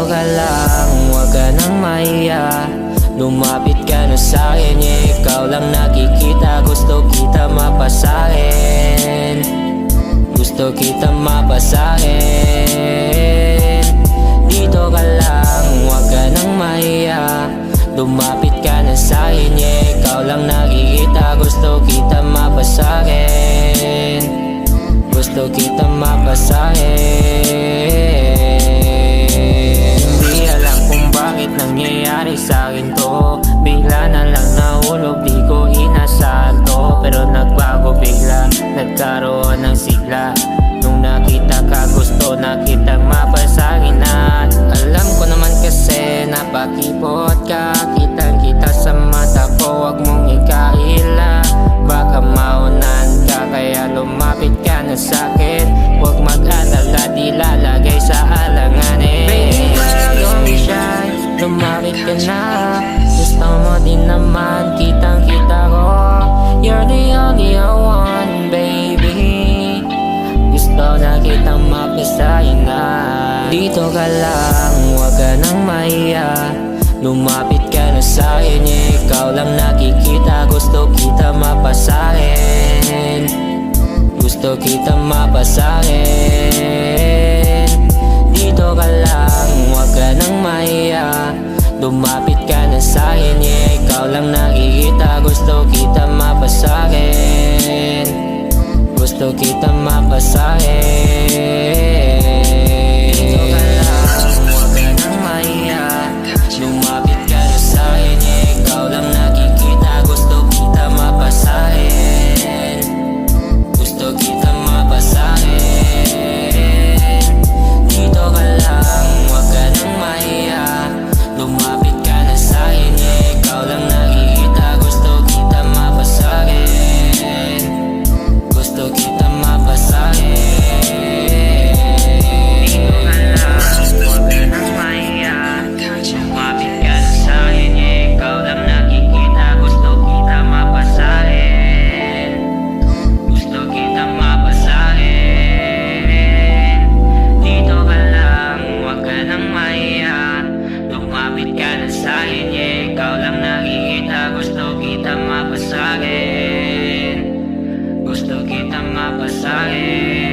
Dito ka lang, huwag ka nang mahiya. Lumapit ka na sa'kin, ikaw lang nakikita. Gusto kita mapasahin, gusto kita mapasahin. Dito ka lang, huwag ka nang mahiya. Lumapit ka na sa'kin, ikaw lang nakikita. Gusto kita mapasahin, gusto kita mapasahin. Hindi alam kung bakit nangyayari sa'kin to. Bigla na lang nahulog, di ko inasahan to. Pero nagbago bigla, nagkaroon ng sigla. Nung nakita ka, gusto na kitang mapasahin. At alam ko naman kasi napakipot ka. Kitang kita sa mata ko, wag mong ikaila. Baka maunan ka, kaya lumapit ka na sa'kin. Huwag mag-alala, di lalagay sa alanganin. Baby girl, don't be shy, lumapit ka na. Gusto mo din naman, kitang kita ko. You're the only one, baby. Gusto na kitang mapasahin na. Dito ka lang, huwag ka nang mahiya. Lumapit ka na sa'kin, ikaw lang nakikita. Gusto kita mapasahin, gusto kita mapasahin. Dito ka lang, huwag ka nang mahiya. Lumapit ka na sa'kin, ikaw lang nakikita. Gusto kita mapasahin, gusto kita mapasahin. Dito ka lang, huwag ka nang mahiya. Lumapit ka na sa'kin, ikaw lang nakikita. Gusto kita mapasahin, gusto kita mapasahin. Dito ka lang, huwag ka nang mahiya. Lumapit ka na sa'kin, ikaw lang nakikita. Gusto kita mapasahin, gusto kita mapasahin. Dito ka lang, huwag ka nang mahiya. Lumapit ka na sa'kin, ikaw lang nakikita. Gusto kita mapasahin, gusto kita mapasahin. Dito ka lang, huwag ka nang mahiya. Lumapit ka na sa'kin, ikaw lang nakikita. Gusto kita mapasahin, gusto kita mapasahin.